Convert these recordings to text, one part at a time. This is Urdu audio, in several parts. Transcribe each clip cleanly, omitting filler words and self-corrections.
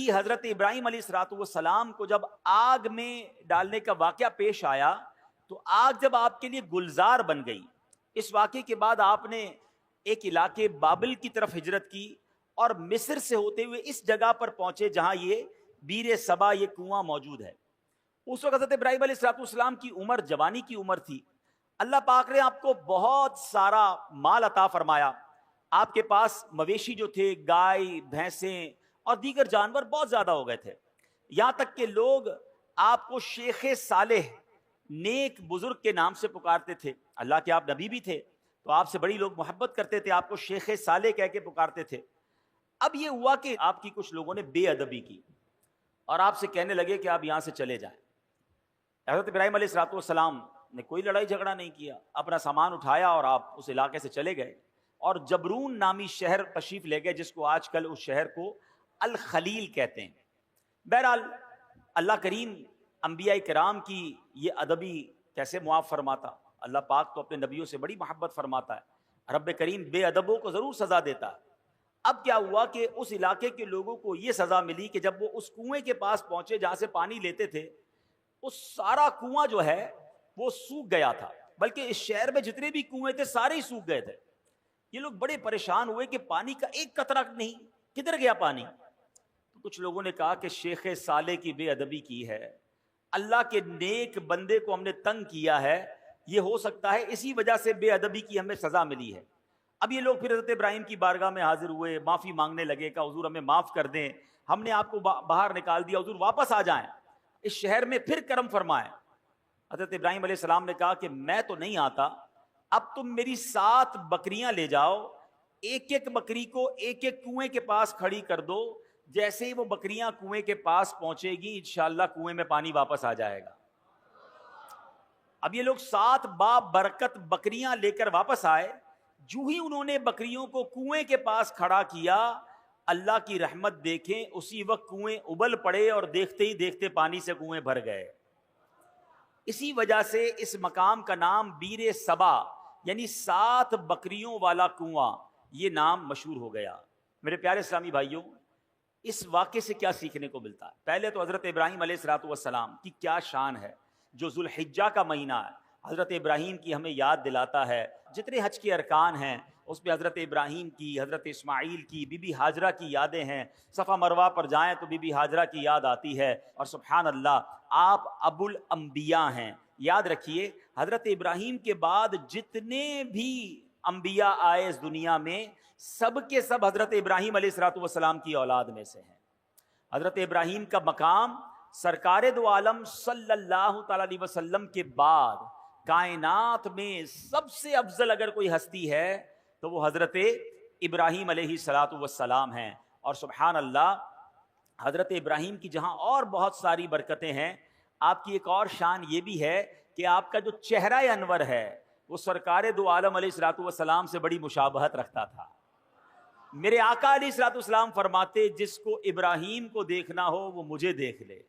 ہی حضرت ابراہیم علیہ الصلوۃ والسلام کو جب آگ میں ڈالنے کا واقعہ پیش آیا تو آگ جب آپ کے لیے گلزار بن گئی، اس واقعے کے بعد آپ نے ایک علاقے بابل کی طرف ہجرت کی اور مصر سے ہوتے ہوئے اس جگہ پر پہنچے جہاں یہ بیر سبا، یہ کنواں موجود ہے۔ اس وقت حضرت ابراہیم علیہ الصلوۃ والسلام کی عمر جوانی کی عمر تھی۔ اللہ پاک نے آپ کو بہت سارا مال عطا فرمایا، آپ کے پاس مویشی جو تھے، گائے، بھینسیں اور دیگر جانور بہت زیادہ ہو گئے تھے، یہاں تک کہ لوگ آپ کو شیخ صالح، نیک بزرگ کے نام سے پکارتے تھے۔ اللہ کے آپ نبی بھی تھے تو آپ سے بڑی لوگ محبت کرتے تھے، آپ کو شیخ صالح کہہ کے پکارتے تھے۔ اب یہ ہوا کہ آپ کی کچھ لوگوں نے بے ادبی کی اور آپ سے کہنے لگے کہ آپ یہاں سے چلے جائیں۔ حضرت ابراہیم علیہ الصلوۃ والسلام نے کوئی لڑائی جھگڑا نہیں کیا، اپنا سامان اٹھایا اور آپ اس علاقے سے چلے گئے اور جبرون نامی شہر تشریف لے گئے، جس کو آج کل اس شہر کو الخلیل کہتے ہیں۔ بہرحال اللہ کریم انبیاء کرام کی یہ ادبی کیسے معاف فرماتا؟ اللہ پاک تو اپنے نبیوں سے بڑی محبت فرماتا ہے، رب کریم بے ادبوں کو ضرور سزا دیتا ہے۔ اب کیا ہوا کہ اس علاقے کے لوگوں کو یہ سزا ملی کہ جب وہ اس کنویں کے پاس پہنچے جہاں سے پانی لیتے تھے، اس سارا کنواں جو ہے وہ سوکھ گیا تھا، بلکہ اس شہر میں جتنے بھی کنویں تھے سارے ہی سوکھ گئے تھے۔ یہ لوگ بڑے پریشان ہوئے کہ پانی کا ایک قطرہ نہیں، کدھر گیا پانی؟ تو کچھ لوگوں نے کہا کہ شیخ صالح کی بے ادبی کی ہے، اللہ کے نیک بندے کو ہم نے تنگ کیا ہے، یہ ہو سکتا ہے اسی وجہ سے بے ادبی کی ہمیں سزا ملی ہے۔ اب یہ لوگ پھر حضرت ابراہیم کی بارگاہ میں حاضر ہوئے، معافی مانگنے لگے کہ حضور ہمیں معاف کر دیں، ہم نے آپ کو باہر نکال دیا، حضور واپس آ جائیں، اس شہر میں پھر کرم فرمائیں۔ حضرت ابراہیم علیہ السلام نے کہا کہ میں تو نہیں آتا، اب تم میری 7 بکریاں لے جاؤ، ایک ایک بکری کو ایک ایک کنویں کے پاس کھڑی کر دو، جیسے ہی وہ بکریاں کنویں کے پاس پہنچے گی انشاءاللہ کنویں میں پانی واپس آ جائے گا۔ اب یہ لوگ 7 برکت بکریاں لے کر واپس آئے، جو ہی انہوں نے بکریوں کو کنویں کے پاس کھڑا کیا، اللہ کی رحمت دیکھیں، اسی وقت کنویں ابل پڑے اور دیکھتے ہی دیکھتے پانی سے کنویں بھر گئے۔ اسی وجہ سے اس مقام کا نام بیر سبا یعنی 7 بکریوں والا کنواں، یہ نام مشہور ہو گیا۔ میرے پیارے اسلامی بھائیوں، اس واقعے سے کیا سیکھنے کو ملتا ہے؟ پہلے تو حضرت ابراہیم علیہ الصلوۃ والسلام کی کیا شان ہے، جو ذوالحجہ کا مہینہ ہے حضرت ابراہیم کی ہمیں یاد دلاتا ہے۔ جتنے حج کے ارکان ہیں اس میں حضرت ابراہیم کی، حضرت اسماعیل کی، بی بی ہاجرہ کی یادیں ہیں۔ صفا مروہ پر جائیں تو بی بی ہاجرہ کی یاد آتی ہے، اور سبحان اللہ آپ ابو الانبیاء ہیں۔ یاد رکھیے حضرت ابراہیم کے بعد جتنے بھی انبیاء آئے اس دنیا میں، سب کے سب حضرت ابراہیم علیہ الصلوۃ والسلام کی اولاد میں سے ہیں۔ حضرت ابراہیم کا مقام سرکار دو عالم صلی اللہ تعالی علیہ وسلم کے بعد کائنات میں سب سے افضل اگر کوئی ہستی ہے تو وہ حضرت ابراہیم علیہ الصلوۃ والسلام ہیں۔ اور سبحان اللہ حضرت ابراہیم کی جہاں اور بہت ساری برکتیں ہیں، آپ کی ایک اور شان یہ بھی ہے کہ آپ کا جو چہرہ انور ہے وہ سرکار دو عالم علیہ الصلوۃ والسلام سے بڑی مشابہت رکھتا تھا۔ میرے آقا علیہ الصلوۃ والسلام فرماتے جس کو ابراہیم کو دیکھنا ہو وہ مجھے دیکھ لے۔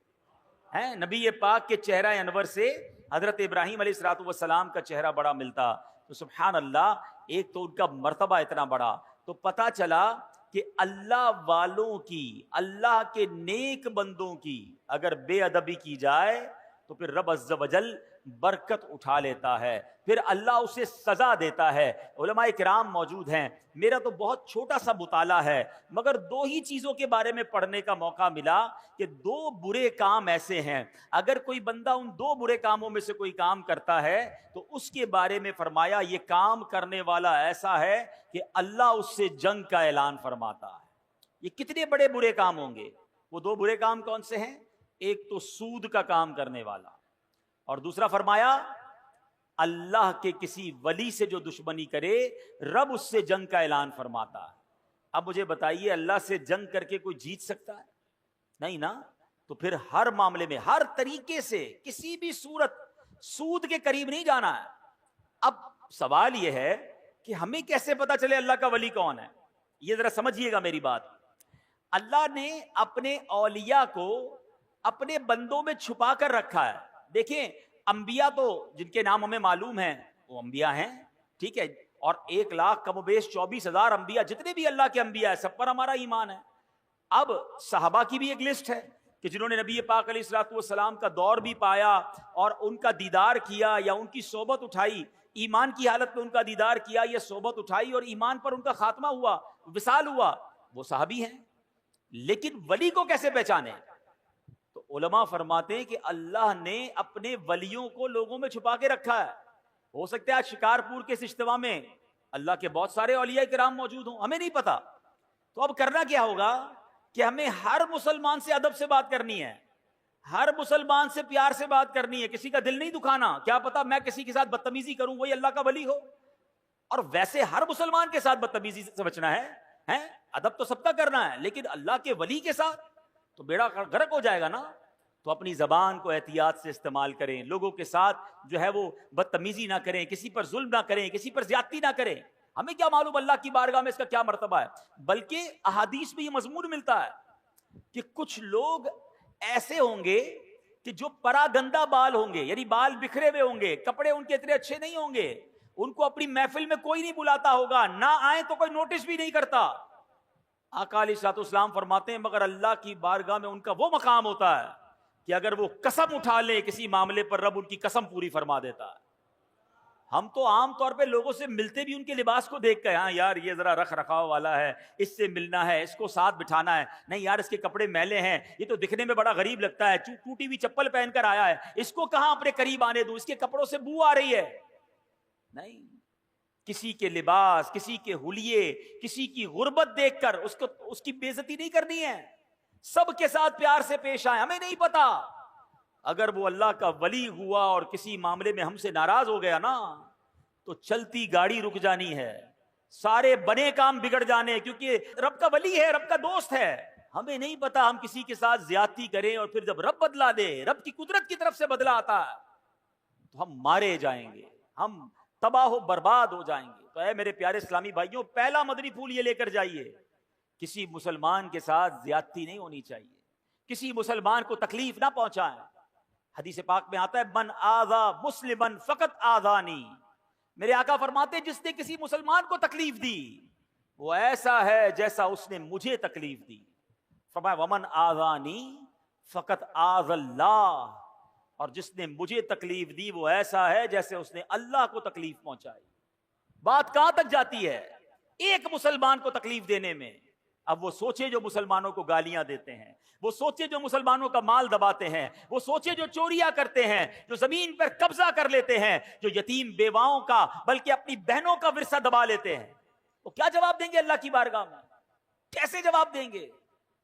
ہیں نبی پاک کے چہرہ انور سے حضرت ابراہیم علیہ الصلوۃ والسلام کا چہرہ بڑا ملتا۔ تو سبحان اللہ، ایک تو ان کا مرتبہ اتنا بڑا، تو پتہ چلا کہ اللہ والوں کی، اللہ کے نیک بندوں کی اگر بے ادبی کی جائے تو پھر رب عز و جل برکت اٹھا لیتا ہے، پھر اللہ اسے سزا دیتا ہے۔ علماء کرام موجود ہیں، میرا تو بہت چھوٹا سا مطالعہ ہے مگر 2 ہی چیزوں کے بارے میں پڑھنے کا موقع ملا کہ 2 برے کام ایسے ہیں، اگر کوئی بندہ ان 2 برے کاموں میں سے کوئی کام کرتا ہے تو اس کے بارے میں فرمایا یہ کام کرنے والا ایسا ہے کہ اللہ اس سے جنگ کا اعلان فرماتا ہے۔ یہ کتنے بڑے برے کام ہوں گے؟ وہ 2 برے کام کون سے ہیں؟ ایک تو سود کا کام کرنے والا، اور دوسرا فرمایا اللہ کے کسی ولی سے جو دشمنی کرے رب اس سے جنگ کا اعلان فرماتا ہے۔ اب مجھے بتائیے اللہ سے جنگ کر کے کوئی جیت سکتا ہے؟ نہیں نا۔ تو پھر ہر معاملے میں ہر طریقے سے کسی بھی صورت سود کے قریب نہیں جانا ہے۔ اب سوال یہ ہے کہ ہمیں کیسے پتا چلے اللہ کا ولی کون ہے؟ یہ ذرا سمجھیے گا میری بات۔ اللہ نے اپنے اولیاء کو اپنے بندوں میں چھپا کر رکھا ہے۔ دیکھیں انبیاء تو جن کے نام ہمیں معلوم ہیں وہ انبیاء ہیں، ٹھیک ہے، اور 1 لاکھ کم و بیش 24,000 انبیاء، جتنے بھی اللہ کے انبیاء ہیں سب پر ہمارا ایمان ہے۔ اب صحابہ کی بھی ایک لسٹ ہے کہ جنہوں نے نبی پاک علیہ الصلوۃ والسلام کا دور بھی پایا اور ان کا دیدار کیا یا ان کی صحبت اٹھائی، ایمان کی حالت میں ان کا دیدار کیا یا صحبت اٹھائی اور ایمان پر ان کا خاتمہ ہوا، وصال ہوا، وہ صحابی ہیں۔ لیکن ولی کو کیسے پہچانے؟ تو علماء فرماتے ہیں کہ اللہ نے اپنے ولیوں کو لوگوں میں چھپا کے رکھا ہے۔ ہو سکتا ہے آج شکارپور کے اس اجتماع میں اللہ کے بہت سارے اولیاء کرام موجود ہوں، ہمیں نہیں پتا۔ تو اب کرنا کیا ہوگا کہ ہمیں ہر مسلمان سے ادب سے بات کرنی ہے، ہر مسلمان سے پیار سے بات کرنی ہے، کسی کا دل نہیں دکھانا۔ کیا پتا میں کسی کے ساتھ بدتمیزی کروں وہی اللہ کا ولی ہو، اور ویسے ہر مسلمان کے ساتھ بدتمیزی سے بچنا ہے، ادب تو سب کا کرنا ہے، لیکن اللہ کے ولی کے ساتھ تو بیڑا غرق ہو جائے گا نا۔ تو اپنی زبان کو احتیاط سے استعمال کریں، لوگوں کے ساتھ جو ہے وہ بدتمیزی نہ کریں، کسی پر ظلم نہ کریں، کسی پر زیادتی نہ کریں۔ ہمیں کیا معلوم اللہ کی بارگاہ میں اس کا کیا مرتبہ ہے، بلکہ احادیث میں یہ مضمون ملتا ہے کہ کچھ لوگ ایسے ہوں گے کہ جو پراگندہ بال ہوں گے، یعنی بال بکھرے ہوئے ہوں گے، کپڑے ان کے اتنے اچھے نہیں ہوں گے، ان کو اپنی محفل میں کوئی نہیں بلاتا ہوگا، نہ آئیں تو کوئی نوٹس بھی نہیں کرتا۔ آقا علیہ الصلوۃ والسلام فرماتے ہیں مگر اللہ کی بارگاہ میں ان کا وہ مقام ہوتا ہے کہ اگر وہ قسم اٹھا لے کسی معاملے پر، رب ان کی قسم پوری فرما دیتا ہے۔ ہم تو عام طور پہ لوگوں سے ملتے بھی ان کے لباس کو دیکھ کر، ہاں یار یہ ذرا رکھ رکھاؤ والا ہے، اس سے ملنا ہے، اس کو ساتھ بٹھانا ہے، نہیں یار اس کے کپڑے میلے ہیں، یہ تو دکھنے میں بڑا غریب لگتا ہے، ٹوٹی ہوئی چپل پہن کر آیا ہے، اس کو کہاں اپنے قریب آنے دوں، اس کے کپڑوں سے بو آ رہی ہے۔ نہیں، کسی کے لباس، کسی کے حلیے، کسی کی غربت دیکھ کر اس کی بے عزتی نہیں کرنی ہے، سب کے ساتھ پیار سے پیش آئے۔ ہمیں نہیں پتا اگر وہ اللہ کا ولی ہوا اور کسی معاملے میں ہم سے ناراض ہو گیا نا تو چلتی گاڑی رک جانی ہے، سارے بنے کام بگڑ جانے، کیونکہ رب کا ولی ہے، رب کا دوست ہے۔ ہمیں نہیں پتا ہم کسی کے ساتھ زیادتی کریں اور پھر جب رب بدلا دے، رب کی قدرت کی طرف سے بدلا آتا ہے تو ہم مارے جائیں گے، ہم تباہ و برباد ہو جائیں گے۔ تو اے میرے پیارے اسلامی بھائیوں، پہلا مدنی پھول یہ لے کر جائیے، کسی مسلمان کے ساتھ زیادتی نہیں ہونی چاہیے، کسی مسلمان کو تکلیف نہ پہنچائیں۔ حدیث پاک میں آتا ہے من آذا مسلما فقط آذانی، میرے آقا فرماتے ہیں جس نے کسی مسلمان کو تکلیف دی وہ ایسا ہے جیسا اس نے مجھے تکلیف دی۔ فرمایا ومن آذانی فقط آذ اللہ، اور جس نے مجھے تکلیف دی وہ ایسا ہے جیسے اس نے اللہ کو تکلیف پہنچائی۔ بات کہاں تک جاتی ہے ایک مسلمان کو تکلیف دینے میں؟ اب وہ سوچے جو مسلمانوں کو گالیاں دیتے ہیں، وہ سوچے جو مسلمانوں کا مال دباتے ہیں، وہ سوچے جو چوریاں کرتے ہیں، جو زمین پر قبضہ کر لیتے ہیں، جو یتیم بیواؤں کا بلکہ اپنی بہنوں کا ورثہ دبا لیتے ہیں، وہ کیا جواب دیں گے اللہ کی بارگاہ میں؟ کیسے جواب دیں گے؟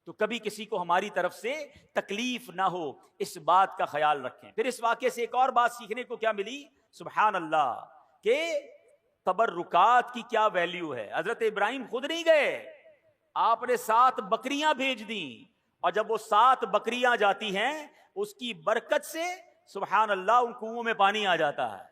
تو کبھی کسی کو ہماری طرف سے تکلیف نہ ہو، اس بات کا خیال رکھیں۔ پھر اس واقعے سے ایک اور بات سیکھنے کو کیا ملی؟ سبحان اللہ، کہ تبرکات کی کیا ویلیو ہے۔ حضرت ابراہیم خود نہیں گئے، آپ نے 7 بکریاں بھیج دیں، اور جب وہ 7 بکریاں جاتی ہیں اس کی برکت سے سبحان اللہ ان کنووں میں پانی آ جاتا ہے۔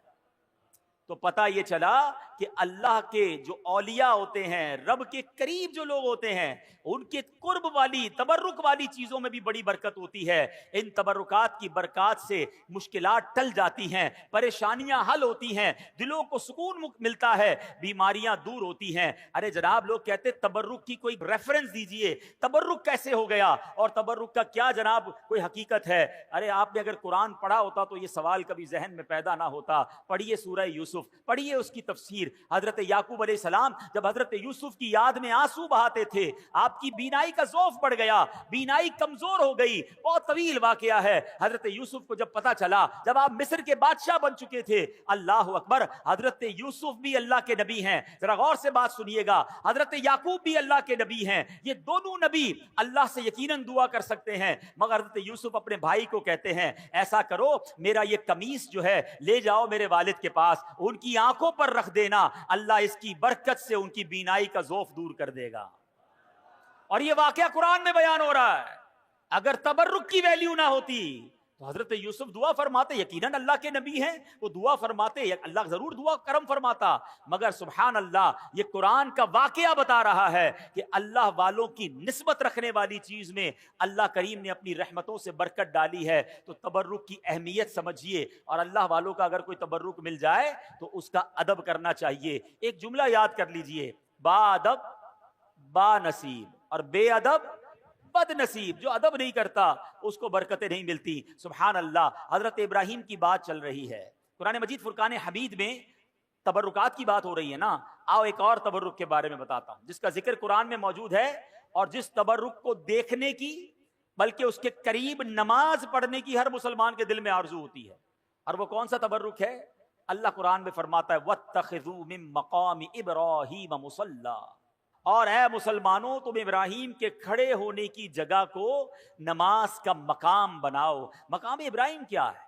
تو پتہ یہ چلا کہ اللہ کے جو اولیاء ہوتے ہیں، رب کے قریب جو لوگ ہوتے ہیں، ان کے قرب والی تبرک والی چیزوں میں بھی بڑی برکت ہوتی ہے۔ ان تبرکات کی برکات سے مشکلات ٹل جاتی ہیں، پریشانیاں حل ہوتی ہیں، دلوں کو سکون ملتا ہے، بیماریاں دور ہوتی ہیں۔ ارے جناب لوگ کہتے تبرک کی کوئی ریفرنس دیجئے، تبرک کیسے ہو گیا اور تبرک کا کیا جناب کوئی حقیقت ہے؟ ارے آپ نے اگر قرآن پڑھا ہوتا تو یہ سوال کبھی ذہن میں پیدا نہ ہوتا۔ پڑھیے سورہ یوسف، پڑھیے اس کی تفسیر۔ حضرت یعقوب علیہ السلام جب حضرت یوسف کی یاد میں آنسو بہاتے تھے، آپ کی بینائی کا ذوف بڑھ گیا، بینائی کمزور ہو گئی۔ بہت طویل واقعہ ہے۔ حضرت یوسف کو جب پتا چلا، جب آپ مصر کے بادشاہ بن چکے تھے، اللہ اکبر، حضرت یوسف بھی اللہ کے نبی ہیں، ذرا غور سے بات سنیے گا، حضرت یعقوب بھی اللہ کے نبی ہیں، یہ دونوں نبی اللہ سے یقیناً دعا کر سکتے ہیں، مگر حضرت یوسف اپنے بھائی کو کہتے ہیں ایسا کرو میرا یہ قمیص جو ہے لے جاؤ میرے والد کے پاس، ان کی آنکھوں پر رکھ دینا، اللہ اس کی برکت سے ان کی بینائی کا ذوف دور کر دے گا۔ اور یہ واقعہ قرآن میں بیان ہو رہا ہے۔ اگر تبرک کی ویلیو نہ ہوتی تو حضرت یوسف دعا فرماتے، یقیناً اللہ کے نبی ہیں، وہ دعا فرماتے، اللہ ضرور دعا کرم فرماتا، مگر سبحان اللہ یہ قرآن کا واقعہ بتا رہا ہے کہ اللہ والوں کی نسبت رکھنے والی چیز میں اللہ کریم نے اپنی رحمتوں سے برکت ڈالی ہے۔ تو تبرک کی اہمیت سمجھیے، اور اللہ والوں کا اگر کوئی تبرک مل جائے تو اس کا ادب کرنا چاہیے۔ ایک جملہ یاد کر لیجئے، با ادب با نصیب، اور بے ادب بد نصیب جو ادب نہیں کرتا اس کو برکتیں نہیں ملتی. سبحان اللہ. حضرت ابراہیم کی بات چل رہی ہے قرآن مجید فرقان حمید میں. تبرکات کی بات ہو رہی ہے نا. آؤ ایک اور تبرک کے بارے میں بتاتا ہوں جس کا ذکر قرآن میں موجود ہے, اور جس تبرک کو دیکھنے کی بلکہ اس کے قریب نماز پڑھنے کی ہر مسلمان کے دل میں آرزو ہوتی ہے. اور وہ کون سا تبرک ہے؟ اللہ قرآن میں فرماتا ہے وَاتَّخِذُوا مِن مَّقَامِ إِبْرَاهِيمَ مُصَلًّى, اور اے مسلمانوں تم ابراہیم کے کھڑے ہونے کی جگہ کو نماز کا مقام بناؤ. مقام ابراہیم کیا ہے؟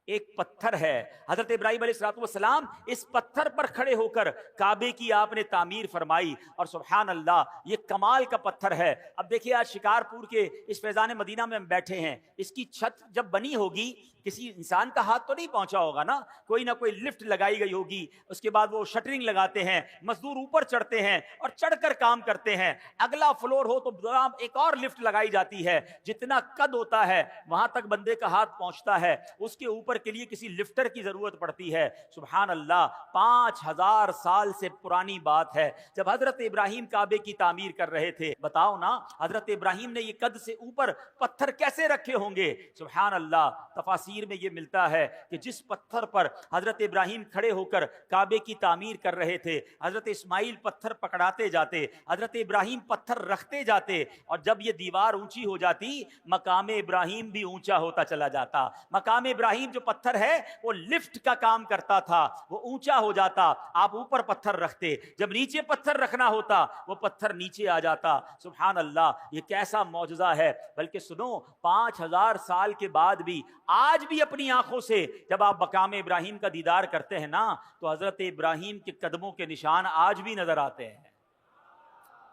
ایک پتھر ہے. حضرت ابراہیم علیہ السلام اس پتھر پر کھڑے ہو کر کعبے کی آپ نے تعمیر فرمائی, اور سبحان اللہ یہ کمال کا پتھر ہے. اب دیکھیے آج شکارپور کے اس فیضان مدینہ میں ہم بیٹھے ہیں, اس کی چھت جب بنی ہوگی کسی انسان کا ہاتھ تو نہیں پہنچا ہوگا نا, کوئی نہ کوئی لفٹ لگائی گئی ہوگی, اس کے بعد وہ شٹرنگ لگاتے ہیں, مزدور اوپر چڑھتے ہیں اور چڑھ کر کام کرتے ہیں. اگلا فلور ہو تو ایک اور لفٹ لگائی جاتی ہے, جتنا قد ہوتا ہے وہاں تک بندے کا ہاتھ پہنچتا ہے, اس کے اوپر کے لیے کسی لفٹر کی ضرورت پڑتی ہے. سبحان اللہ. 5000 سال سے پرانی بات ہے جب حضرت ابراہیم کعبے کی تعمیر کر رہے تھے. بتاؤ نا حضرت ابراہیم نے یہ قد سے اوپر پتھر کیسے رکھے ہوں گے؟ سبحان اللہ. تفاسیر میں یہ ملتا ہے کہ جس پتھر پر حضرت ابراہیم کھڑے ہو کر کعبے کی تعمیر کر رہے تھے, حضرت اسماعیل پتھر پکڑاتے جاتے, حضرت ابراہیم پتھر رکھتے جاتے, اور جب یہ دیوار اونچی ہو جاتی مقام ابراہیم بھی اونچا ہوتا چلا جاتا. مقام ابراہیم جو پتھر ہے وہ لفٹ کا کام کرتا تھا, وہ اونچا ہو جاتا, آپ اوپر پتھر رکھتے, جب نیچے پتھر رکھنا ہوتا وہ پتھر نیچے آ جاتا. سبحان اللہ. یہ کیسا معجزہ ہے. بلکہ سنو 5000 سال کے بعد بھی آج بھی اپنی آنکھوں سے جب آپ مقام ابراہیم کا دیدار کرتے ہیں نا تو حضرت ابراہیم کے قدموں کے نشان آج بھی نظر آتے ہیں.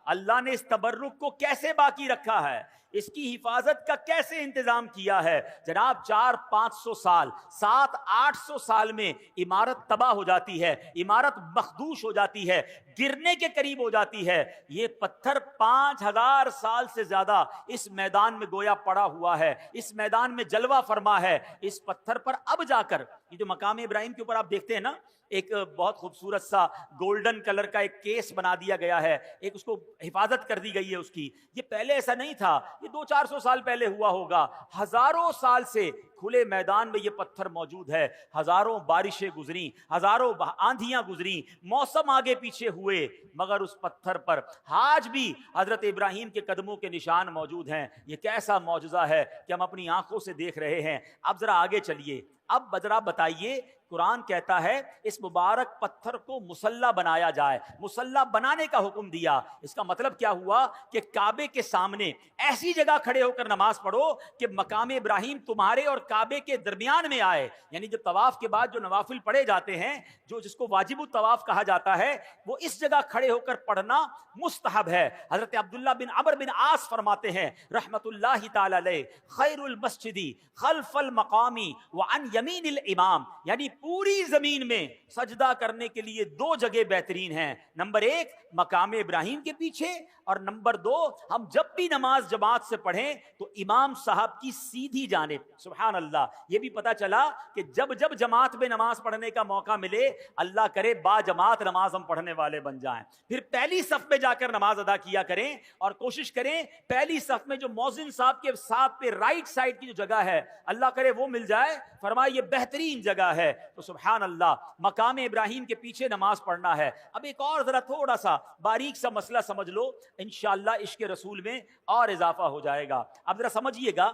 اللہ نے اس تبرک کو کیسے باقی رکھا ہے, اس کی حفاظت کا کیسے انتظام کیا ہے. جناب 400-500 سال 700-800 سال میں عمارت تباہ ہو جاتی ہے, عمارت مخدوش ہو جاتی ہے, گرنے کے قریب ہو جاتی ہے. یہ پتھر 5000 سال سے زیادہ اس میدان میں گویا پڑا ہوا ہے, اس میدان میں جلوہ فرما ہے. اس پتھر پر اب جا کر یہ جو مقام ابراہیم کے اوپر آپ دیکھتے ہیں نا, ایک بہت خوبصورت سا گولڈن کلر کا ایک کیس بنا دیا گیا ہے, ایک اس کو حفاظت کر دی گئی ہے اس کی. یہ پہلے ایسا نہیں تھا, یہ 200-400 سال پہلے ہوا ہوگا. ہزاروں سال سے کھلے میدان میں یہ پتھر موجود ہے. ہزاروں بارشیں گزری, ہزاروں آندھیاں گزری, موسم آگے پیچھے ہوئے, مگر اس پتھر پر آج بھی حضرت ابراہیم کے قدموں کے نشان موجود ہیں. یہ کیسا معجزہ ہے کہ ہم اپنی آنکھوں سے دیکھ رہے ہیں. اب ذرا آگے چلیے, اب ذرا بتائیے, قرآن کہتا ہے اس مبارک پتھر کو مصلی بنایا جائے, مصلی بنانے کا حکم دیا. اس کا مطلب کیا ہوا کہ کعبے کے سامنے ایسی جگہ کھڑے ہو کر نماز پڑھو کہ مقام ابراہیم تمہارے اور کعبے کے درمیان میں آئے. یعنی جب طواف کے بعد جو نوافل پڑھے جاتے ہیں, جو جس کو واجب الطواف کہا جاتا ہے, وہ اس جگہ کھڑے ہو کر پڑھنا مستحب ہے. حضرت عبداللہ بن عمرو بن عاص فرماتے ہیں رحمت اللہ تعالی علیہ, خیر المسجد خلف المقامی وعن یمین الامام, یعنی پوری زمین میں سجدہ کرنے کے لیے 2 جگہ بہترین ہیں. نمبر 1 مقام ابراہیم کے پیچھے, اور نمبر 2 ہم جب بھی نماز جماعت سے پڑھیں تو امام صاحب کی سیدھی جانب. سبحان اللہ. یہ بھی پتا چلا کہ جب جب جماعت میں نماز پڑھنے کا موقع ملے, اللہ کرے با جماعت نماز ہم پڑھنے والے بن جائیں. پھر پہلی صف میں جا کر نماز ادا کیا کریں, اور کوشش کریں پہلی صف میں جو مؤذن صاحب کے ساتھ پہ رائٹ سائڈ کی جو جگہ ہے, اللہ کرے وہ مل جائے. فرمائے یہ بہترین جگہ ہے. تو سبحان اللہ, مقام ابراہیم کے پیچھے نماز پڑھنا ہے. اب ایک اور ذرا تھوڑا سا باریک سا مسئلہ سمجھ لو, انشاءاللہ عشق رسول میں اور اضافہ ہو جائے گا. اب ذرا سمجھیے گا,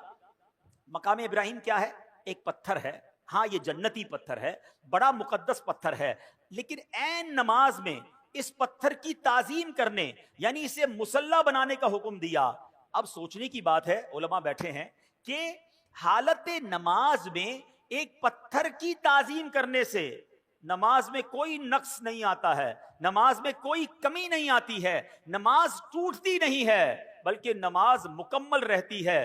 مقام ابراہیم کیا ہے؟ ایک پتھر ہے. ہاں یہ جنتی پتھر ہے, بڑا مقدس پتھر ہے, لیکن عین نماز میں اس پتھر کی تعظیم کرنے یعنی اسے مصلی بنانے کا حکم دیا. اب سوچنے کی بات ہے, علماء بیٹھے ہیں, کہ حالت نماز میں ایک پتھر کی تعظیم کرنے سے نماز میں کوئی نقص نہیں آتا ہے, نماز میں کوئی کمی نہیں آتی ہے, نماز ٹوٹتی نہیں ہے, بلکہ نماز مکمل رہتی ہے.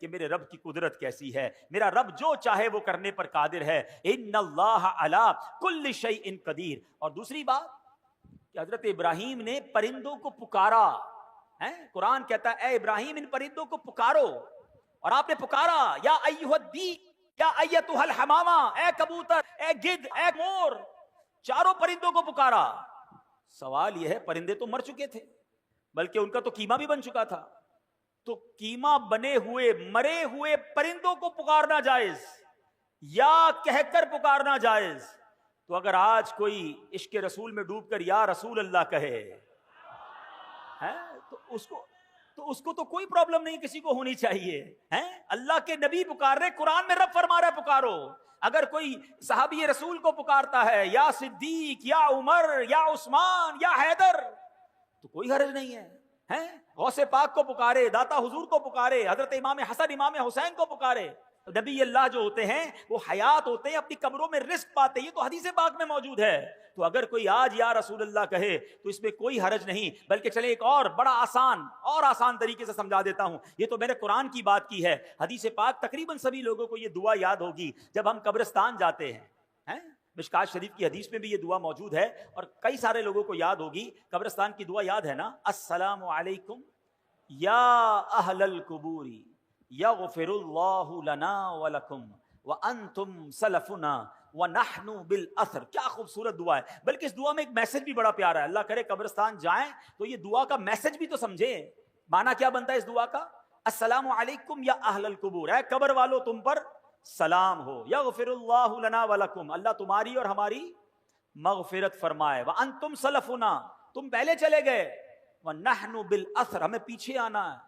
کہ میرے رب کی قدرت کیسی ہے. میرا رب جو چاہے وہ کرنے پر قادر ہے. ان اللہ علی کل شیء قدیر. اور دوسری بات کہ حضرت ابراہیم نے پرندوں کو پکارا. قرآن کہتا ہے اے ابراہیم ان پرندوں کو پکارو, اور آپ نے پکارا یا ایھا الدیک یا ایتھا الحمامہ, اے کبوتر, اے گدھ, اے مور, چاروں پرندوں کو پکارا. سوال یہ ہے پرندے تو مر چکے تھے, بلکہ ان کا تو قیمہ بھی بن چکا تھا, تو قیمہ بنے ہوئے مرے ہوئے پرندوں کو پکارنا جائز یا کہہ کر پکارنا جائز؟ تو اگر آج کوئی عشق رسول میں ڈوب کر یا رسول اللہ کہے تو اس کو تو کوئی پرابلم نہیں کسی کو ہونی چاہیے. اللہ کے نبی پکار رہے, قرآن میں رب فرما رہا ہے پکارو. اگر کوئی صحابی رسول کو پکارتا ہے یا صدیق یا عمر یا عثمان یا حیدر تو کوئی حرج نہیں ہے. غوث پاک کو پکارے, داتا حضور کو پکارے, حضرت امام حسن امام حسین کو پکارے. نبی اللہ جو ہوتے ہیں وہ حیات ہوتے ہیں, اپنی قبروں میں رزق پاتے ہیں, یہ تو حدیث پاک میں موجود ہے. تو اگر کوئی آج یا رسول اللہ کہے تو اس میں کوئی حرج نہیں, بلکہ چلے ایک اور بڑا آسان طریقے سے سمجھا دیتا ہوں. یہ تو میں نے قرآن کی بات کی ہے, حدیث پاک تقریباً سبھی لوگوں کو یہ دعا یاد ہوگی جب ہم قبرستان جاتے ہیں. مشکات شریف کی حدیث میں بھی یہ دعا موجود ہے اور کئی سارے لوگوں کو یاد ہوگی. قبرستان کی دعا یاد ہے نا, السلام علیکم یا اہل القبور یغفر اللہ لنا ولکم وانتم سلفنا ونحن بالاثر. کیا خوبصورت دعا ہے. بلکہ اس دعا میں ایک میسج بھی بڑا پیارا ہے. اللہ کرے قبرستان جائیں تو یہ دعا کا میسج بھی تو سمجھیں. معنی کیا بنتا ہے اس دعا کا؟ السلام علیکم یا اہل القبور, اے قبر والو تم پر سلام ہو. یغفر اللہ لنا ولکم, اللہ تمہاری اور ہماری مغفرت فرمائے. وانتم سلفنا, تم پہلے چلے گئے. ونحن بالاثر, ہمیں پیچھے آنا ہے.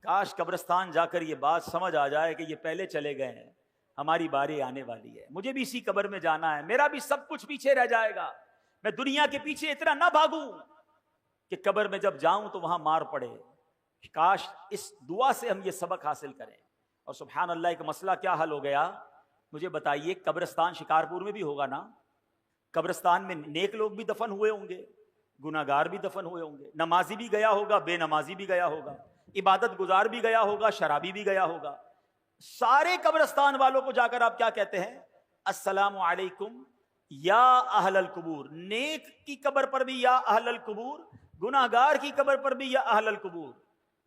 کاش قبرستان جا کر یہ بات سمجھ آ جائے کہ یہ پہلے چلے گئے ہیں, ہماری باری آنے والی ہے. مجھے بھی اسی قبر میں جانا ہے, میرا بھی سب کچھ پیچھے رہ جائے گا. میں دنیا کے پیچھے اتنا نہ بھاگوں کہ قبر میں جب جاؤں تو وہاں مار پڑے. کاش اس دعا سے ہم یہ سبق حاصل کریں. اور سبحان اللہ, ایک مسئلہ کیا حل ہو گیا مجھے بتائیے. قبرستان شکارپور میں بھی ہوگا نا, قبرستان میں نیک لوگ بھی دفن ہوئے ہوں گے, گناہگار بھی دفن ہوئے ہوں گے, نمازی بھی گیا ہوگا, بے نمازی بھی گیا ہوگا, عبادت گزار بھی گیا ہوگا, شرابی بھی گیا ہوگا. سارے قبرستان والوں کو جا کر آپ کیا کہتے ہیں؟ السلام علیکم یا اہل القبور. نیک کی قبر پر بھی یا اہل القبور, گناہگار کی قبر پر بھی یا اہل القبور.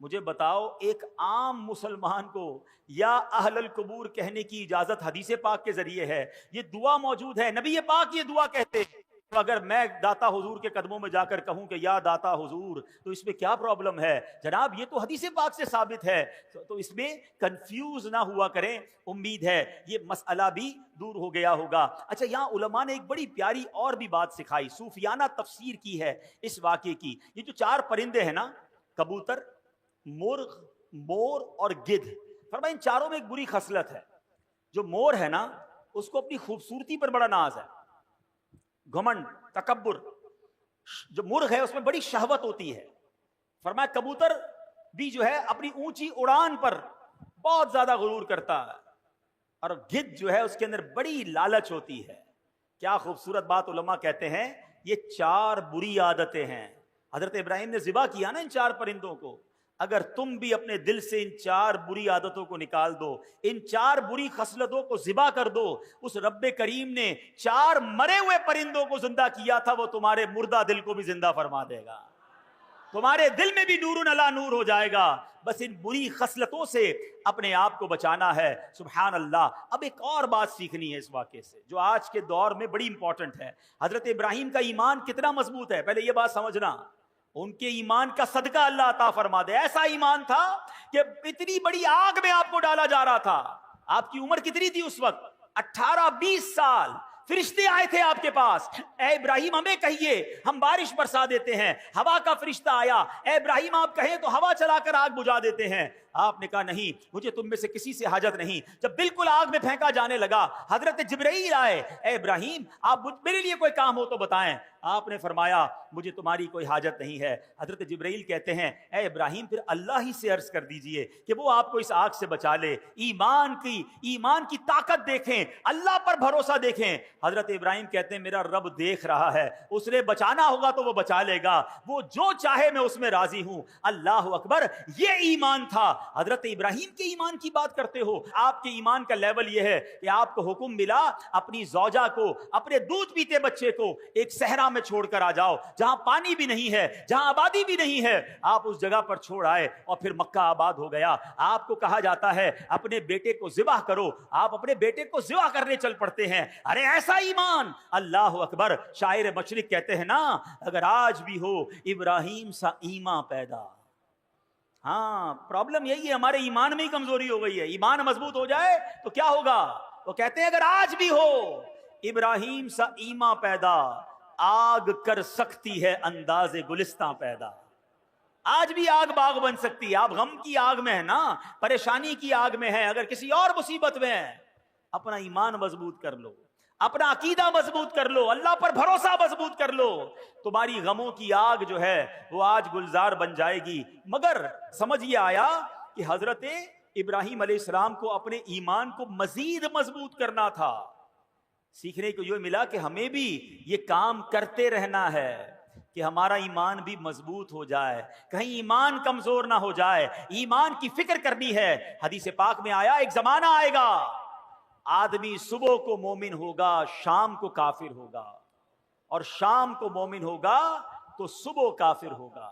مجھے بتاؤ ایک عام مسلمان کو یا اہل القبور کہنے کی اجازت حدیث پاک کے ذریعے ہے. یہ دعا موجود ہے, نبی پاک یہ دعا کہتے ہیں. تو اگر میں داتا حضور کے قدموں میں جا کر کہوں کہ یا داتا حضور تو اس میں کیا پرابلم ہے جناب؟ یہ تو حدیث پاک سے ثابت ہے. تو اس میں کنفیوز نہ ہوا کریں. امید ہے یہ مسئلہ بھی دور ہو گیا ہوگا. اچھا, یہاں علماء نے ایک بڑی پیاری اور بھی بات سکھائی, صوفیانہ تفسیر کی ہے اس واقعے کی. یہ جو چار پرندے ہیں نا, کبوتر, مرغ, مور اور گدھ, فرمایا ان چاروں میں ایک بری خصلت ہے. جو مور ہے نا اس کو اپنی خوبصورتی پر بڑا ناز ہے, گھمنڈ, تکبر. جو مرغ ہے اس میں بڑی شہوت ہوتی ہے. فرمایا کبوتر بھی جو ہے اپنی اونچی اڑان پر بہت زیادہ غرور کرتا ہے, اور گدھ جو ہے اس کے اندر بڑی لالچ ہوتی ہے. کیا خوبصورت بات علماء کہتے ہیں, یہ چار بری عادتیں ہیں. حضرت ابراہیم نے ذبح کیا نا ان چار پرندوں کو. اگر تم بھی اپنے دل سے ان چار بری عادتوں کو نکال دو, ان چار بری خصلتوں کو ذبح کر دو, اس رب کریم نے چار مرے ہوئے پرندوں کو زندہ کیا تھا, وہ تمہارے مردہ دل کو بھی زندہ فرما دے گا. تمہارے دل میں بھی نور علی نور ہو جائے گا. بس ان بری خصلتوں سے اپنے آپ کو بچانا ہے. سبحان اللہ. اب ایک اور بات سیکھنی ہے اس واقعے سے جو آج کے دور میں بڑی امپورٹنٹ ہے. حضرت ابراہیم کا ایمان کتنا مضبوط ہے, پہلے یہ بات سمجھنا. ان کے ایمان کا صدقہ اللہ عطا فرما دے. ایسا ایمان تھا کہ اتنی بڑی آگ میں آپ کو ڈالا جا رہا تھا. آپ کی عمر کتنی تھی اس وقت؟ 18-20 سال. فرشتے آئے تھے آپ کے پاس, اے ابراہیم ہمیں کہیے ہم بارش برسا دیتے ہیں. ہوا کا فرشتہ آیا, اے ابراہیم آپ کہیں تو ہوا چلا کر آگ بجھا دیتے ہیں. آپ نے کہا نہیں, مجھے تم میں سے کسی سے حاجت نہیں. جب بالکل آگ میں پھینکا جانے لگا, حضرت جبرائیل آئے, اے ابراہیم آپ میرے لیے کوئی کام ہو تو بتائیں. آپ نے فرمایا مجھے تمہاری کوئی حاجت نہیں ہے. حضرت جبرائیل کہتے ہیں اے ابراہیم پھر اللہ ہی سے عرض کر دیجئے کہ وہ آپ کو اس آگ سے بچا لے. ایمان کی طاقت دیکھیں, اللہ پر بھروسہ دیکھیں. حضرت ابراہیم کہتے ہیں میرا رب دیکھ رہا ہے, اس نے بچانا ہوگا تو وہ بچا لے گا, وہ جو چاہے میں اس میں راضی ہوں. اللہ اکبر, یہ ایمان تھا. حضرت ابراہیم کے ایمان کی بات کرتے ہو, آپ کے ایمان کا لیول یہ ہے کہ آپ کو حکم ملا اپنی زوجہ کو, اپنے دودھ پیتے بچے کو ایک صحرا میں چھوڑ کر آ جاؤ, جہاں پانی بھی نہیں ہے, جہاں آبادی بھی نہیں ہے. آپ اس جگہ پر چھوڑ آئے اور پھر مکہ آباد ہو گیا. آپ کو کہا جاتا ہے اپنے بیٹے کو ذبح کرو, آپ اپنے بیٹے کو ذبح کرنے چل پڑتے ہیں. ارے ایسا ایمان, اللہ اکبر. شاعر مشرق کہتے ہیں نا, اگر آج بھی ہو ابراہیم سا ایمان پیدا. ہاں, پرابلم یہی ہے, ہمارے ایمان میں ہی کمزوری ہو گئی ہے. ایمان مضبوط ہو جائے تو کیا ہوگا؟ وہ کہتے ہیں اگر آج بھی ہو ابراہیم سا ایمان پیدا, آگ کر سکتی ہے انداز گلستان پیدا. آج بھی آگ باغ بن سکتی ہے. آپ غم کی آگ میں ہے نا, پریشانی کی آگ میں ہے, اگر کسی اور مصیبت میں ہے, اپنا ایمان مضبوط کر لو, اپنا عقیدہ مضبوط کر لو, اللہ پر بھروسہ مضبوط کر لو, تمہاری غموں کی آگ جو ہے وہ آج گلزار بن جائے گی. مگر سمجھ یہ آیا کہ حضرت ابراہیم علیہ السلام کو اپنے ایمان کو مزید مضبوط کرنا تھا. سیکھنے کو یہ ملا کہ ہمیں بھی یہ کام کرتے رہنا ہے کہ ہمارا ایمان بھی مضبوط ہو جائے, کہیں ایمان کمزور نہ ہو جائے. ایمان کی فکر کرنی ہے. حدیث پاک میں آیا ایک زمانہ آئے گا, آدمی صبح کو مومن ہوگا, شام کو کافر ہوگا, اور شام کو مومن ہوگا تو صبح کافر ہوگا.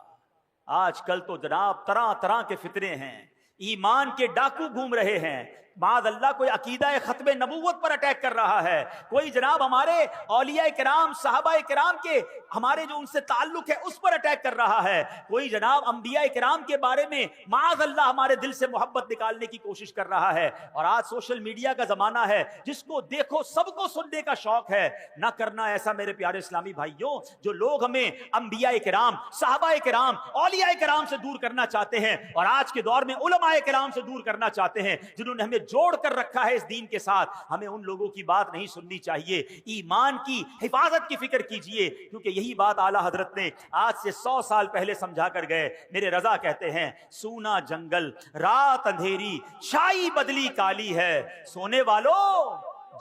آج کل تو جناب طرح طرح کے فتنے ہیں, ایمان کے ڈاکو گھوم رہے ہیں. معاذ اللہ کوئی عقیدہ ختم نبوت پر اٹیک کر رہا ہے, کوئی جناب ہمارے اولیاء کرام صحابہ کرام کے ہمارے جو ان سے تعلق ہے اس پر اٹیک کر رہا ہے, کوئی جناب انبیاء کرام کے بارے میں معاذ اللہ ہمارے دل سے محبت نکالنے کی کوشش کر رہا ہے. اور آج سوشل میڈیا کا زمانہ ہے, جس کو دیکھو سب کو سننے کا شوق ہے. نہ کرنا ایسا میرے پیارے اسلامی بھائیوں, جو لوگ ہمیں انبیاء کرام صحابہ کرام اولیاء کرام سے دور کرنا چاہتے ہیں, اور آج کے دور میں علماء کرام سے دور کرنا چاہتے ہیں, جنہوں نے ہمیں جوڑ کر رکھا ہے اس دین کے ساتھ. ہمیں ان لوگوں کی بات نہیں سننی چاہیے. ایمان کی حفاظت کی فکر کیجئے, کیونکہ یہی بات اعلیٰ حضرت نے آج سے 100 سال پہلے سمجھا کر گئے. میرے رضا کہتے ہیں سونا جنگل رات اندھیری چھائی بدلی کالی ہے, سونے والوں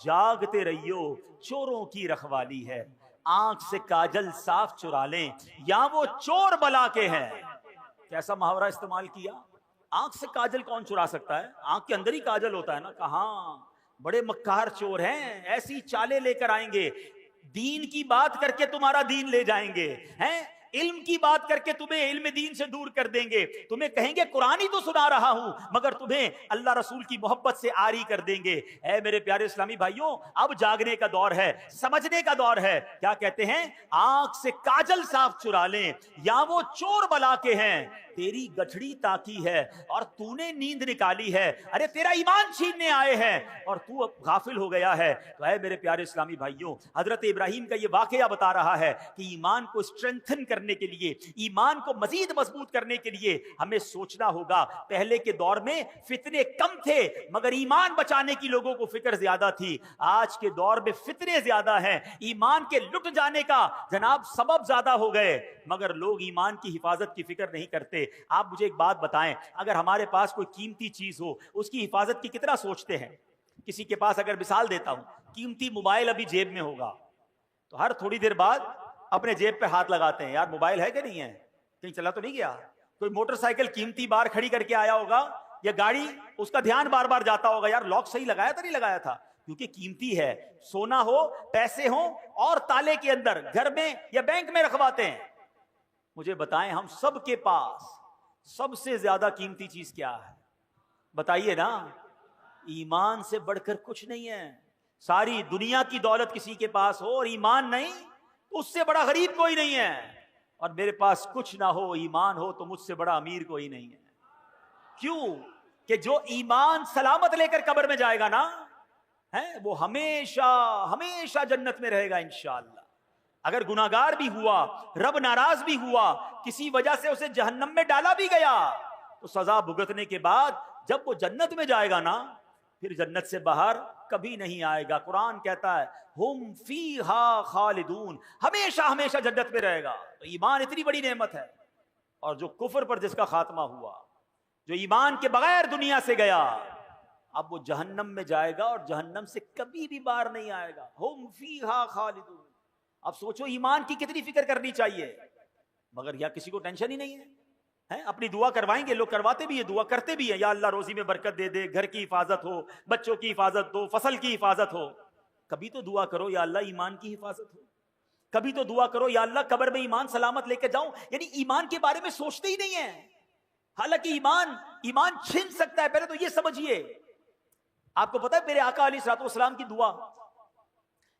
جاگتے رہیو چوروں کی رکھوالی ہے. آنکھ سے کاجل صاف چرا لیں یا وہ چور بلا کے ہیں. کیسا محاورہ استعمال کیا, آنکھ سے کاجل کون چرا سکتا ہے؟ آنکھ کے اندر ہی کاجل ہوتا ہے نا. کہاں, بڑے مکار چور ہیں, ایسی چالیں لے کر آئیں گے, دین کی بات کر کے تمہارا دین لے جائیں گے, ہیں علم کی بات کر کے تمہیں علم دین سے دور کر دیں گے. تمہیں کہیں گے قرآن ہی تو سنا رہا ہوں, مگر تمہیں اللہ رسول کی محبت سے آری کر دیں گے. اے میرے پیارے اسلامی بھائیوں, اب جاگنے کا دور ہے, سمجھنے کا دور ہے. کیا کہتے ہیں, آنکھ سے کاجل صاف چرا لیں یا وہ چور بلا کے ہیں. تیری گٹھڑی تاکی ہے اور تو نے نیند نکالی ہے. ارے تیرا ایمان چھیننے آئے ہیں اور تو اب غافل ہو گیا ہے. تو اے میرے پیارے اسلامی بھائیوں, حضرت ابراہیم کا یہ واقعہ بتا رہا ہے کہ ایمان کو اسٹرینتھن کرنے کے لیے, ایمان کو مزید مضبوط کرنے کے لیے ہمیں سوچنا ہوگا. پہلے کے دور میں فتنے کم تھے مگر ایمان بچانے کی لوگوں کو فکر زیادہ تھی. آج کے دور میں فتنے زیادہ ہیں, ایمان کے لٹ جانے کا جناب سبب زیادہ ہو گئے, مگر لوگ ایمان کی حفاظت کی فکر نہیں کرتے. آپ مجھے ایک بات بتائیں, اگر ہمارے پاس کوئی قیمتی چیز ہو, اس کی حفاظت کی کتنا سوچتے ہیں؟ کسی کے پاس اگر مثال دیتا ہوں, قیمتی موبائل ابھی جیب میں ہوگا تو ہر تھوڑی دیر بعد اپنے جیب پہ ہاتھ لگاتے ہیں, یار موبائل ہے کہ نہیں ہے, کہیں چلا تو نہیں گیا. کوئی موٹر سائیکل قیمتی بار کھڑی کر کے آیا ہوگا یا گاڑی, اس کا دھیان بار بار جاتا ہوگا, یار لاک صحیح لگایا تھا نہیں لگایا تھا, کیونکہ قیمتی ہے. سونا ہو, پیسے ہوں اور تالے کے اندر گھر میں یا بینک میں رکھواتے ہیں. مجھے بتائیں, ہم سب کے پاس سب سے زیادہ قیمتی چیز کیا ہے؟ بتائیے نا. ایمان سے بڑھ کر کچھ نہیں ہے. ساری دنیا کی دولت کسی کے پاس ہو اور ایمان نہیں, اس سے بڑا غریب کوئی نہیں ہے. اور میرے پاس کچھ نہ ہو, ایمان ہو, تو مجھ سے بڑا امیر کوئی نہیں ہے. کیوں کہ جو ایمان سلامت لے کر قبر میں جائے گا نا, وہ ہمیشہ ہمیشہ جنت میں رہے گا انشاءاللہ. اگر گناہگار بھی ہوا, رب ناراض بھی ہوا, کسی وجہ سے اسے جہنم میں ڈالا بھی گیا, تو سزا بھگتنے کے بعد جب وہ جنت میں جائے گا نا پھر جنت سے باہر کبھی نہیں آئے گا. قرآن کہتا ہے ہم فیہا خالدون, ہمیشہ ہمیشہ جنت میں رہے گا. تو ایمان اتنی بڑی نعمت ہے. اور جو کفر پر جس کا خاتمہ ہوا, جو ایمان کے بغیر دنیا سے گیا, اب وہ جہنم میں جائے گا اور جہنم سے کبھی بھی باہر نہیں آئے گا. ہم فیہا خالدون. اب سوچو ایمان کی کتنی فکر کرنی چاہیے, مگر یا کسی کو ٹینشن ہی نہیں ہے. اپنی دعا کروائیں گے, لوگ کرواتے بھی ہیں, دعا کرتے بھی ہیں, یا اللہ روزی میں برکت دے دے, گھر کی حفاظت ہو, بچوں کی حفاظت ہو, فصل کی حفاظت ہو. کبھی تو دعا کرو یا اللہ ایمان کی حفاظت ہو. کبھی تو دعا کرو یا اللہ قبر میں ایمان سلامت لے کے جاؤں. یعنی ایمان کے بارے میں سوچتے ہی نہیں ہیں. حالانکہ ایمان چھن سکتا ہے. پہلے تو یہ سمجھیے, آپ کو پتا ہے میرے آقا علیہ الصلوۃ والسلام کی دعا,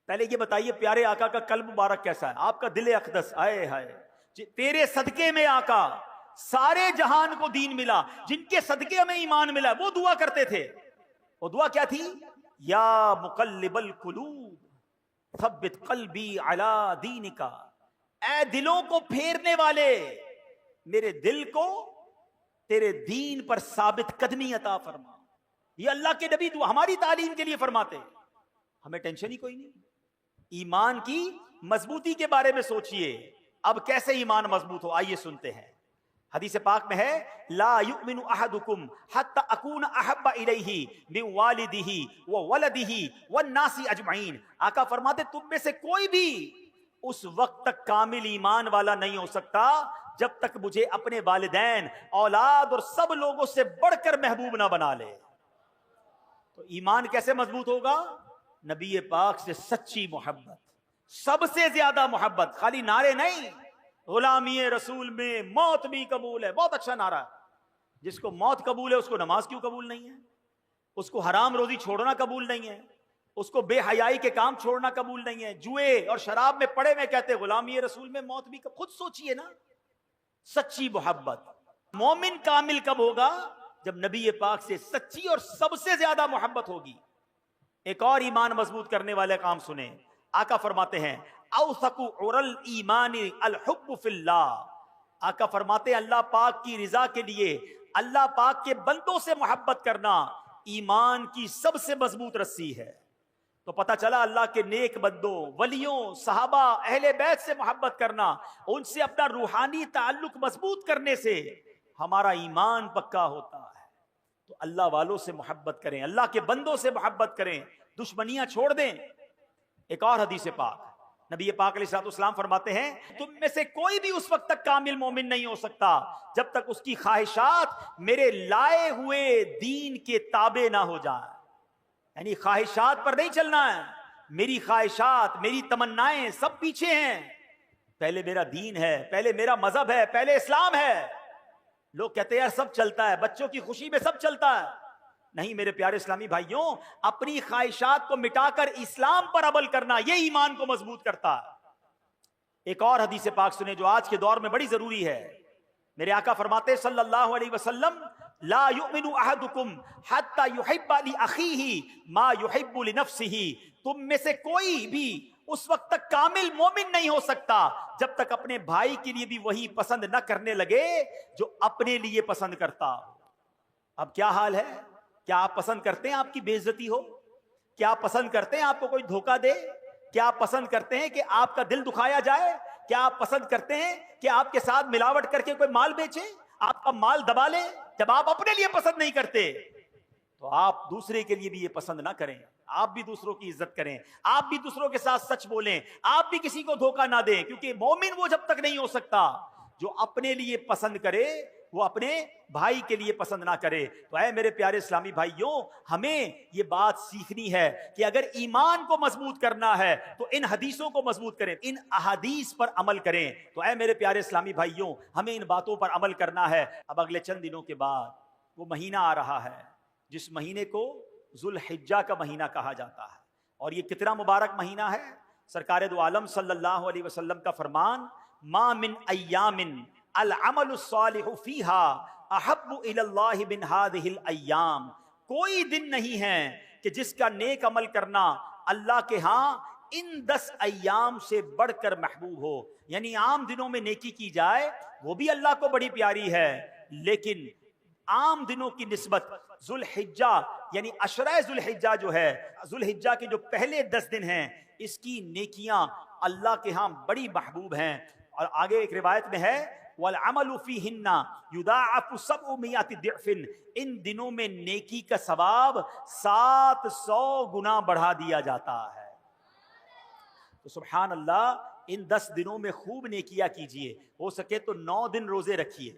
پہلے یہ بتائیے پیارے آقا کا قلب مبارک کیسا ہے, آپ کا دل اقدس, آئے ہائے تیرے صدقے میں آقا سارے جہان کو دین ملا, جن کے صدقے ہمیں ایمان ملا. وہ دعا کرتے تھے. وہ دعا کیا تھی؟ یا مقلب القلوب ثبت قلبی علی دینک, اے دلوں کو پھیرنے والے میرے دل کو تیرے دین پر ثابت قدمی عطا فرما. یہ اللہ کے نبی دعا ہماری تعلیم کے لیے فرماتے. ہمیں ٹینشن ہی کوئی نہیں. ایمان کی مضبوطی کے بارے میں سوچئے. اب کیسے ایمان مضبوط ہو, آئیے سنتے ہیں. حدیث پاک میں ہے لا یؤمن احدکم حتی اکون احب الیہ من والدہ وولدہ والناس اجمعین. آقا فرماتے تم میں سے کوئی بھی اس وقت تک کامل ایمان والا نہیں ہو سکتا جب تک مجھے اپنے والدین, اولاد اور سب لوگوں سے بڑھ کر محبوب نہ بنا لے. تو ایمان کیسے مضبوط ہوگا؟ نبی پاک سے سچی محبت, سب سے زیادہ محبت. خالی نعرے نہیں, غلامی رسول میں موت بھی قبول ہے. بہت اچھا نعرہ ہے. جس کو موت قبول ہے اس کو نماز کیوں قبول نہیں ہے؟ اس کو حرام روزی چھوڑنا قبول نہیں ہے؟ اس کو بے حیائی کے کام چھوڑنا قبول نہیں ہے؟ جوئے اور شراب میں پڑے میں کہتے غلامی رسول میں موت بھی خود سوچئے نا. سچی محبت. مومن کامل کب ہوگا؟ جب نبی پاک سے سچی اور سب سے زیادہ محبت ہوگی. ایک اور ایمان مضبوط کرنے والے کام سنیں. آقا فرماتے ہیں اوثق عرل ایمان الحب فی اللہ. آقا فرماتے ہیں اللہ پاک کی رضا کے لیے اللہ پاک کے بندوں سے محبت کرنا ایمان کی سب سے مضبوط رسی ہے. تو پتہ چلا اللہ کے نیک بندوں, ولیوں, صحابہ, اہل بیت سے محبت کرنا, ان سے اپنا روحانی تعلق مضبوط کرنے سے ہمارا ایمان پکا ہوتا ہے. تو اللہ والوں سے محبت کریں, اللہ کے بندوں سے محبت کریں, دشمنیاں چھوڑ دیں. ایک اور حدیث پاک نبی پاک علیہ الصلوۃ والسلام فرماتے ہیں تم میں سے کوئی بھی اس وقت تک کامل مومن نہیں ہو سکتا جب تک اس کی خواہشات میرے لائے ہوئے دین کے تابع نہ ہو جائیں. یعنی خواہشات پر نہیں چلنا ہے. میری خواہشات, میری تمنائیں سب پیچھے ہیں. پہلے میرا دین ہے, پہلے میرا مذہب ہے, پہلے اسلام ہے. لوگ کہتے ہیں یار سب چلتا ہے, بچوں کی خوشی میں سب چلتا ہے. نہیں میرے پیارے اسلامی بھائیوں, اپنی خواہشات کو مٹا کر اسلام پر عمل کرنا یہ ایمان کو مضبوط کرتا ہے. ایک اور حدیث پاک سنیں جو آج کے دور میں بڑی ضروری ہے. میرے آقا فرماتے صلی اللہ علیہ وسلم لا یؤمن احدکم حتی یحب لاخیہ ما یحب لنفسہ. تم میں سے کوئی بھی اس وقت تک کامل مومن نہیں ہو سکتا جب تک اپنے بھائی کے لیے بھی وہی پسند نہ کرنے لگے جو اپنے لیے پسند کرتا. اب کیا حال ہے؟ کیا آپ پسند کرتے ہیں آپ کی بے عزتی ہو؟ کیا آپ پسند کرتے ہیں آپ کو کوئی دھوکہ دے؟ کیا آپ پسند کرتے ہیں کہ آپ کا دل دکھایا جائے؟ کیا آپ پسند کرتے ہیں کہ آپ کے ساتھ ملاوٹ کر کے کوئی مال بیچے, آپ کا مال دبا لے؟ جب آپ اپنے لیے پسند نہیں کرتے تو آپ دوسرے کے لیے بھی یہ پسند نہ کریں. آپ بھی دوسروں کی عزت کریں, آپ بھی دوسروں کے ساتھ سچ بولیں, آپ بھی کسی کو دھوکہ نہ دیں. کیونکہ مومن وہ جب تک نہیں ہو سکتا جو اپنے لیے پسند کرے وہ اپنے بھائی کے لیے پسند نہ کرے. تو اے میرے پیارے اسلامی بھائیوں, ہمیں یہ بات سیکھنی ہے کہ اگر ایمان کو مضبوط کرنا ہے تو ان حدیثوں کو مضبوط کریں, ان احادیث پر عمل کریں. تو اے میرے پیارے اسلامی بھائیوں, ہمیں ان باتوں پر عمل کرنا ہے. اب اگلے چند دنوں کے بعد وہ مہینہ آ رہا ہے جس مہینے کو ذوالحجہ کا مہینہ کہا جاتا ہے. اور یہ کتنا مبارک مہینہ ہے. سرکار دو عالم صلی اللہ علیہ وسلم کا فرمان ما من ایام العمل الصالح فیہا احب الی اللہ من ہذہ الایام. کوئی دن نہیں ہے کہ جس کا نیک عمل کرنا اللہ کے ہاں ان 10 ایام سے بڑھ کر محبوب ہو. یعنی عام دنوں میں نیکی کی جائے وہ بھی اللہ کو بڑی پیاری ہے, لیکن عام دنوں کی نسبت ذوالحجہ یعنی عشرہ ذوالحجہ جو ہے، ذوالحجہ کے جو پہلے 10 دن ہیں، اس کی نیکیاں اللہ کے ہاں بڑی محبوب ہیں۔ اور آگے ایک روایت میں ہے وَالْعَمَلُ فِيهِنَّ يُضَاعَفُ 700 ضِعْفٍ، ان دنوں میں نیکی کا ثواب 700 گنا بڑھا دیا جاتا ہے۔ تو سبحان اللہ، ان 10 دنوں میں خوب نیکیاں کیجئے، ہو سکے تو 9 دن روزے رکھیے۔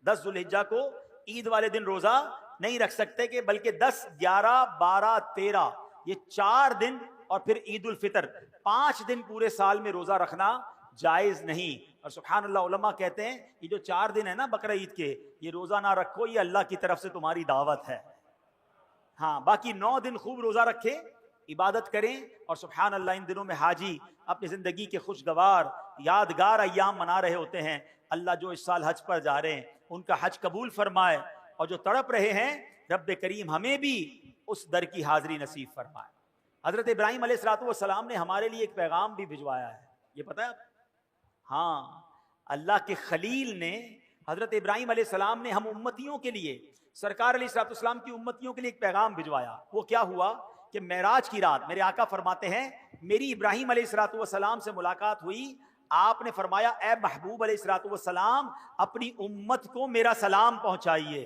10 ذوالحجہ کو عید والے دن روزہ نہیں رکھ سکتے کہ بلکہ 10 11 12 13 یہ 4 دن اور پھر عید الفطر 5 دن پورے سال میں روزہ رکھنا جائز نہیں۔ اور سبحان اللہ، علماء کہتے ہیں یہ جو 4 دن ہے نا بقرہ عید کے، یہ روزہ نہ رکھو، یہ اللہ کی طرف سے تمہاری دعوت ہے۔ ہاں، باقی 9 دن خوب روزہ رکھیں، عبادت کریں، اور سبحان اللہ ان دنوں میں حاجی اپنی زندگی کے خوشگوار یادگار ایام منا رہے ہوتے ہیں۔ اللہ جو اس سال حج پر جا رہے ہیں ان کا حج قبول فرمائے، اور جو تڑپ رہے ہیں رب کریم ہمیں بھی اس در کی حاضری نصیب فرمائے۔ حضرت ابراہیم علیہ السلام نے ہمارے لیے ایک پیغام بھی بھجوایا ہے، یہ پتہ ہے آپ؟ ہاں، اللہ کے خلیل نے، حضرت ابراہیم علیہ السلام نے ہم امتیوں کے لیے، سرکار علیہ السلام کی امتیوں کے لیے ایک پیغام بھجوایا۔ وہ کیا ہوا کہ معراج کی رات میرے آقا فرماتے ہیں میری ابراہیم علیہ السلام سے ملاقات ہوئی، آپ نے فرمایا اے محبوب علیہ السلام اپنی امت کو میرا سلام پہنچائیے۔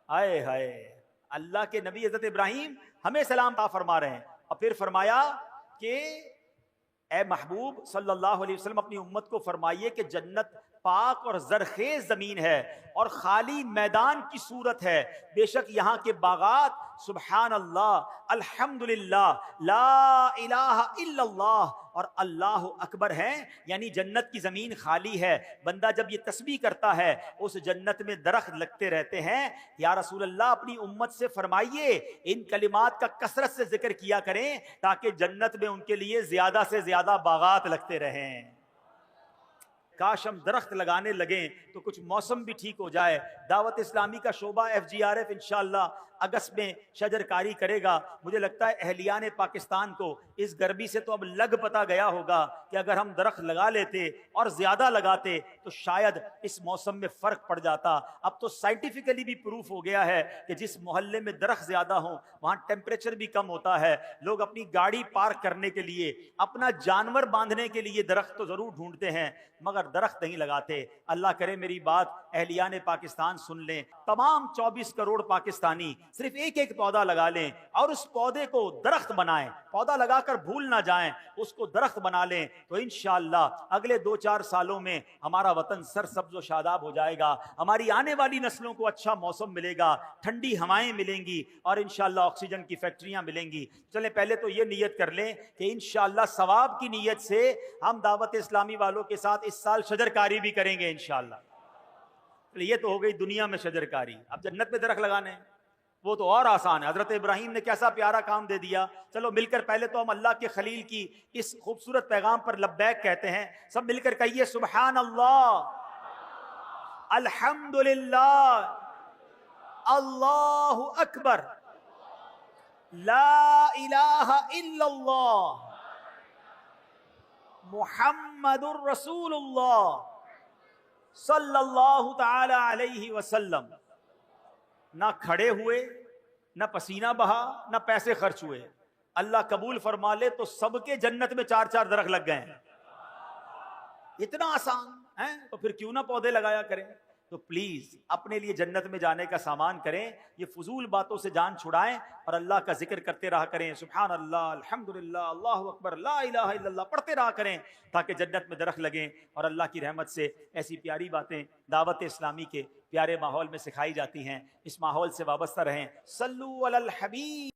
آئے ہائے، اللہ کے نبی حضرت ابراہیم ہمیں سلام عطا فرما رہے ہیں، اور پھر فرمایا کہ اے محبوب صلی اللہ علیہ وسلم اپنی امت کو فرمائیے کہ جنت پاک اور زرخیز زمین ہے اور خالی میدان کی صورت ہے، بے شک یہاں کے باغات سبحان اللہ الحمدللہ لا الہ الا اللہ اور اللہ اکبر ہیں، یعنی جنت کی زمین خالی ہے۔ بندہ جب یہ تسبیح کرتا ہے اس جنت میں درخت لگتے رہتے ہیں۔ یا رسول اللہ اپنی امت سے فرمائیے ان کلمات کا کثرت سے ذکر کیا کریں تاکہ جنت میں ان کے لیے زیادہ سے زیادہ باغات لگتے رہیں۔ کاش ہم درخت لگانے لگیں تو کچھ موسم بھی ٹھیک ہو جائے۔ دعوت اسلامی کا شعبہ FGRF انشاءاللہ اگست میں شجر کاری کرے گا۔ مجھے لگتا ہے اہلیان پاکستان کو اس گرمی سے تو اب لگ پتا گیا ہوگا کہ اگر ہم درخت لگا لیتے اور زیادہ لگاتے تو شاید اس موسم میں فرق پڑ جاتا۔ اب تو سائنٹیفکلی بھی پروف ہو گیا ہے کہ جس محلے میں درخت زیادہ ہوں وہاں ٹیمپریچر بھی کم ہوتا ہے۔ لوگ اپنی گاڑی پارک کرنے کے لیے، اپنا جانور باندھنے کے لیے درخت تو ضرور ڈھونڈتے ہیں مگر درخت نہیں لگاتے۔ اللہ کرے میری بات اہلیان پاکستان سن لیں، تمام 24 کروڑ پاکستانی صرف ایک ایک پودا لگا لیں اور اس پودے کو درخت بنائیں۔ پودا لگا کر بھول نہ جائیں، اس کو درخت بنا لیں تو انشاءاللہ اگلے 2-4 سالوں میں ہمارا وطن سرسبز و شاداب ہو جائے گا۔ ہماری آنے والی نسلوں کو اچھا موسم ملے گا، ٹھنڈی ہوائیں ملیں گی اور انشاءاللہ آکسیجن کی فیکٹریاں ملیں گی۔ چلیں پہلے تو یہ نیت کر لیں کہ انشاءاللہ ثواب کی نیت سے ہم دعوت اسلامی والوں کے ساتھ اس سال شجر کاری بھی کریں گے انشاءاللہ۔ یہ تو ہو گئی دنیا میں شجر کاری، اب جنت میں درخت لگانے ہیں وہ تو اور آسان ہے۔ حضرت ابراہیم نے کیسا پیارا کام دے دیا۔ چلو مل کر پہلے تو ہم اللہ کے خلیل کی اس خوبصورت پیغام پر لبیک کہتے ہیں، سب مل کر کہیے سبحان اللہ، الحمدللہ، اللہ اکبر، لا الہ الا اللہ، محمد الرسول اللہ صلی اللہ تعالی علیہ وسلم۔ نہ کھڑے ہوئے، نہ پسینہ بہا، نہ پیسے خرچ ہوئے، اللہ قبول فرما لے تو سب کے جنت میں 4-4 درخت لگ گئے ہیں۔ اتنا آسان ہے تو پھر کیوں نہ پودے لگایا کریں۔ تو پلیز اپنے لیے جنت میں جانے کا سامان کریں، یہ فضول باتوں سے جان چھڑائیں اور اللہ کا ذکر کرتے رہا کریں، سبحان اللہ، الحمدللہ، اللہ اکبر، لا الہ الا اللہ پڑھتے رہا کریں تاکہ جنت میں درخت لگیں اور اللہ کی رحمت سے ایسی پیاری باتیں دعوت اسلامی کے پیارے ماحول میں سکھائی جاتی ہیں۔ اس ماحول سے وابستہ رہیں۔ صلو علی الحبیب۔